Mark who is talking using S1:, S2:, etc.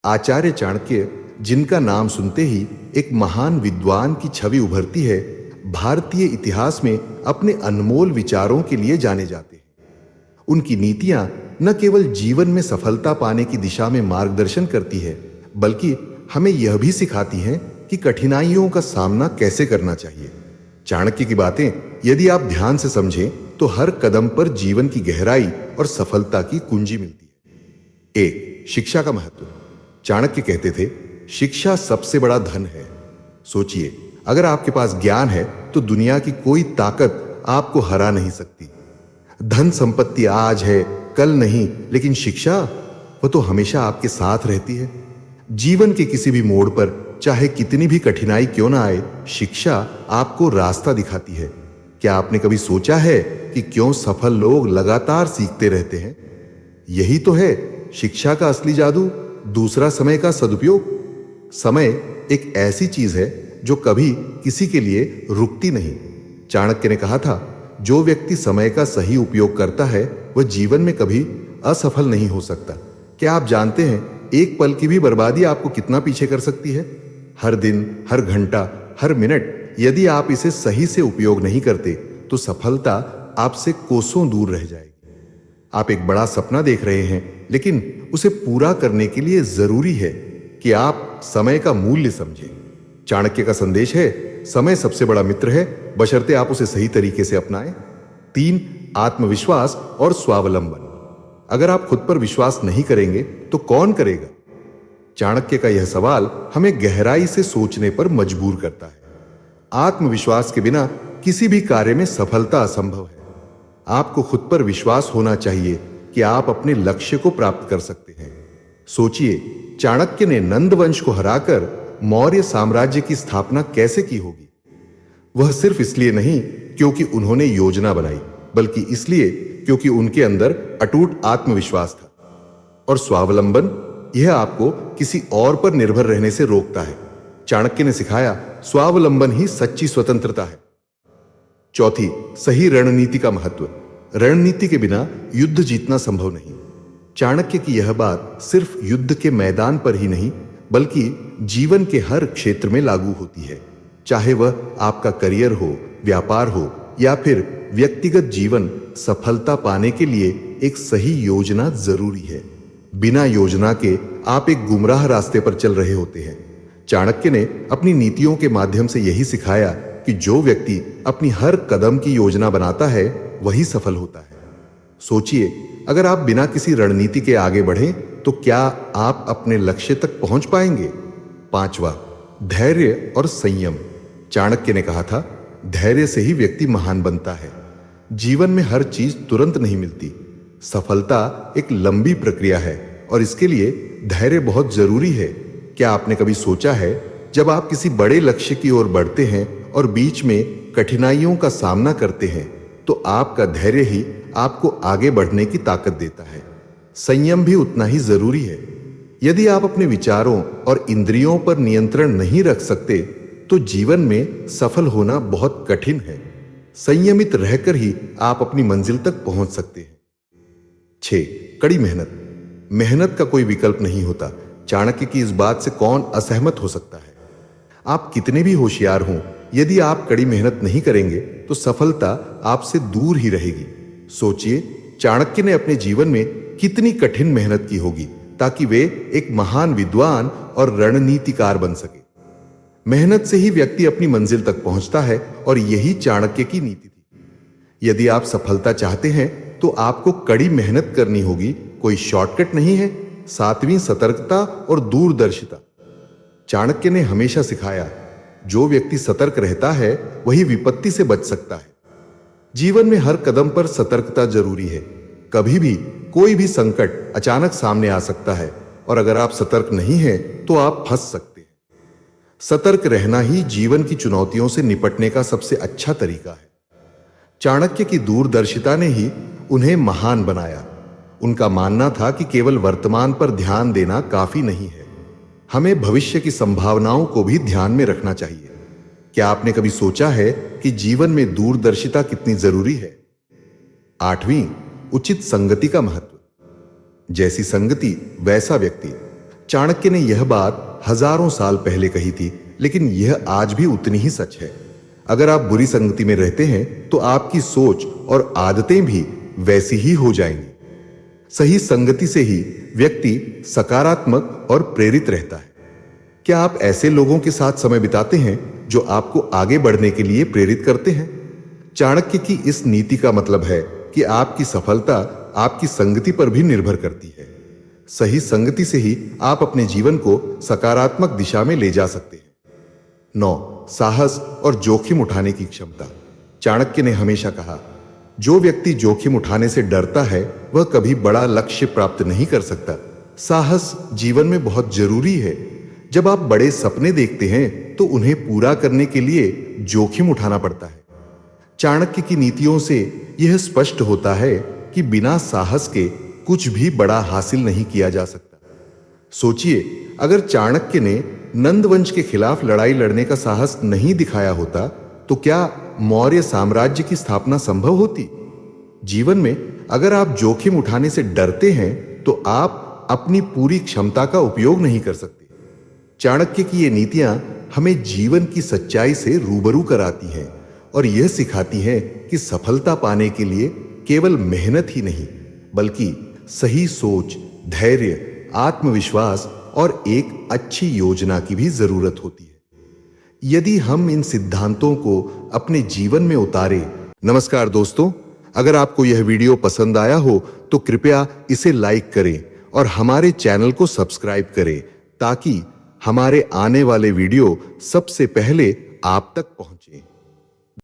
S1: आचार्य चाणक्य, जिनका नाम सुनते ही एक महान विद्वान की छवि उभरती है, भारतीय इतिहास में अपने अनमोल विचारों के लिए जाने जाते हैं। उनकी नीतियां न केवल जीवन में सफलता पाने की दिशा में मार्गदर्शन करती है, बल्कि हमें यह भी सिखाती हैं कि कठिनाइयों का सामना कैसे करना चाहिए। चाणक्य की बातें यदि आप ध्यान से समझें तो हर कदम पर जीवन की गहराई और सफलता की कुंजी मिलती है। 1. शिक्षा का महत्व। चाणक्य कहते थे, शिक्षा सबसे बड़ा धन है। सोचिए, अगर आपके पास ज्ञान है तो दुनिया की कोई ताकत आपको हरा नहीं सकती। धन संपत्ति आज है, कल नहीं, लेकिन शिक्षा, वह तो हमेशा आपके साथ रहती है। जीवन के किसी भी मोड़ पर चाहे कितनी भी कठिनाई क्यों ना आए, शिक्षा आपको रास्ता दिखाती है। क्या आपने कभी सोचा है कि क्यों सफल लोग लगातार सीखते रहते हैं? यही तो है शिक्षा का असली जादू। दूसरा, समय का सदुपयोग। समय एक ऐसी चीज है जो कभी किसी के लिए रुकती नहीं। चाणक्य ने कहा था, जो व्यक्ति समय का सही उपयोग करता है वह जीवन में कभी असफल नहीं हो सकता। क्या आप जानते हैं, एक पल की भी बर्बादी आपको कितना पीछे कर सकती है? हर दिन, हर घंटा, हर मिनट यदि आप इसे सही से उपयोग नहीं करते तो सफलता आपसे कोसों दूर रह जाएगी। आप एक बड़ा सपना देख रहे हैं, लेकिन उसे पूरा करने के लिए जरूरी है कि आप समय का मूल्य समझें। चाणक्य का संदेश है, समय सबसे बड़ा मित्र है, बशर्ते आप उसे सही तरीके से अपनाएं। 3. आत्मविश्वास और स्वावलंबन। अगर आप खुद पर विश्वास नहीं करेंगे तो कौन करेगा? चाणक्य का यह सवाल हमें गहराई से सोचने पर मजबूर करता है। आत्मविश्वास के बिना किसी भी कार्य में सफलता असंभव है। आपको खुद पर विश्वास होना चाहिए कि आप अपने लक्ष्य को प्राप्त कर सकते हैं। सोचिए, चाणक्य ने नंद वंश को हराकर मौर्य साम्राज्य की स्थापना कैसे की होगी? वह सिर्फ इसलिए नहीं क्योंकि उन्होंने योजना बनाई, बल्कि इसलिए क्योंकि उनके अंदर अटूट आत्मविश्वास था। और स्वावलंबन, यह आपको किसी और पर निर्भर रहने से रोकता है। चाणक्य ने सिखाया, स्वावलंबन ही सच्ची स्वतंत्रता है। 4. सही रणनीति का महत्व। रणनीति के बिना युद्ध जीतना संभव नहीं। चाणक्य की यह बात सिर्फ युद्ध के मैदान पर ही नहीं, बल्कि जीवन के हर क्षेत्र में लागू होती है। चाहे वह आपका करियर हो, व्यापार हो या फिर व्यक्तिगत जीवन, सफलता पाने के लिए एक सही योजना जरूरी है। बिना योजना के आप एक गुमराह रास्ते पर चल रहे होते हैं। चाणक्य ने अपनी नीतियों के माध्यम से यही सिखाया कि जो व्यक्ति अपनी हर कदम की योजना बनाता है वही सफल होता है। सोचिए, अगर आप बिना किसी रणनीति के आगे बढ़ें तो क्या आप अपने लक्ष्य तक पहुंच पाएंगे? 5. धैर्य और संयम। चाणक्य ने कहा था, धैर्य से ही व्यक्ति महान बनता है। जीवन में हर चीज तुरंत नहीं मिलती। सफलता एक लंबी प्रक्रिया है और इसके लिए धैर्य बहुत जरूरी है। क्या आपने कभी सोचा है, जब आप किसी बड़े लक्ष्य की ओर बढ़ते हैं और बीच में कठिनाइयों का सामना करते हैं, तो आपका धैर्य ही आपको आगे बढ़ने की ताकत देता है। संयम भी उतना ही जरूरी है। यदि आप अपने विचारों और इंद्रियों पर नियंत्रण नहीं रख सकते तो जीवन में सफल होना बहुत कठिन है। संयमित रहकर ही आप अपनी मंजिल तक पहुंच सकते हैं। 6. कड़ी मेहनत। मेहनत का कोई विकल्प नहीं होता। चाणक्य की इस बात से कौन असहमत हो सकता है? आप कितने भी होशियार हों, यदि आप कड़ी मेहनत नहीं करेंगे तो सफलता आपसे दूर ही रहेगी। सोचिए, चाणक्य ने अपने जीवन में कितनी कठिन मेहनत की होगी ताकि वे एक महान विद्वान और रणनीतिकार बन सके। मेहनत से ही व्यक्ति अपनी मंजिल तक पहुंचता है और यही चाणक्य की नीति थी। यदि आप सफलता चाहते हैं तो आपको कड़ी मेहनत करनी होगी। कोई शॉर्टकट नहीं है। 7. सतर्कता और दूरदर्शिता। चाणक्य ने हमेशा सिखाया, जो व्यक्ति सतर्क रहता है वही विपत्ति से बच सकता है। जीवन में हर कदम पर सतर्कता जरूरी है। कभी भी कोई भी संकट अचानक सामने आ सकता है और अगर आप सतर्क नहीं हैं तो आप फंस सकते हैं। सतर्क रहना ही जीवन की चुनौतियों से निपटने का सबसे अच्छा तरीका है। चाणक्य की दूरदर्शिता ने ही उन्हें महान बनाया। उनका मानना था कि केवल वर्तमान पर ध्यान देना काफी नहीं है, हमें भविष्य की संभावनाओं को भी ध्यान में रखना चाहिए। क्या आपने कभी सोचा है कि जीवन में दूरदर्शिता कितनी जरूरी है? 8. उचित संगति का महत्व। जैसी संगति वैसा व्यक्ति। चाणक्य ने यह बात हजारों साल पहले कही थी, लेकिन यह आज भी उतनी ही सच है। अगर आप बुरी संगति में रहते हैं तो आपकी सोच और आदतें भी वैसी ही हो जाएंगी। सही संगति से ही व्यक्ति सकारात्मक और प्रेरित रहता है। क्या आप ऐसे लोगों के साथ समय बिताते हैं जो आपको आगे बढ़ने के लिए प्रेरित करते हैं? चाणक्य की इस नीति का मतलब है कि आपकी सफलता आपकी संगति पर भी निर्भर करती है। सही संगति से ही आप अपने जीवन को सकारात्मक दिशा में ले जा सकते हैं। 9. साहस और जोखिम उठाने की क्षमता। चाणक्य ने हमेशा कहा, जो व्यक्ति जोखिम उठाने से डरता है वह कभी बड़ा लक्ष्य प्राप्त नहीं कर सकता। साहस जीवन में बहुत जरूरी है। जब आप बड़े सपने देखते हैं तो उन्हें पूरा करने के लिए जोखिम उठाना पड़ता है। चाणक्य की नीतियों से यह स्पष्ट होता है कि बिना साहस के कुछ भी बड़ा हासिल नहीं किया जा सकता। सोचिए, अगर चाणक्य ने नंद वंश के खिलाफ लड़ाई लड़ने का साहस नहीं दिखाया होता तो क्या मौर्य साम्राज्य की स्थापना संभव होती? जीवन में अगर आप जोखिम उठाने से डरते हैं तो आप अपनी पूरी क्षमता का उपयोग नहीं कर सकते। चाणक्य की ये नीतियां हमें जीवन की सच्चाई से रूबरू कराती हैं और यह सिखाती हैं कि सफलता पाने के लिए केवल मेहनत ही नहीं, बल्कि सही सोच, धैर्य, आत्मविश्वास और एक अच्छी योजना की भी जरूरत होती है। यदि हम इन सिद्धांतों को अपने जीवन में उतारें। नमस्कार दोस्तों, अगर आपको यह वीडियो पसंद आया हो तो कृपया इसे लाइक करें और हमारे चैनल को सब्सक्राइब करें ताकि हमारे आने वाले वीडियो सबसे पहले आप तक पहुंचे।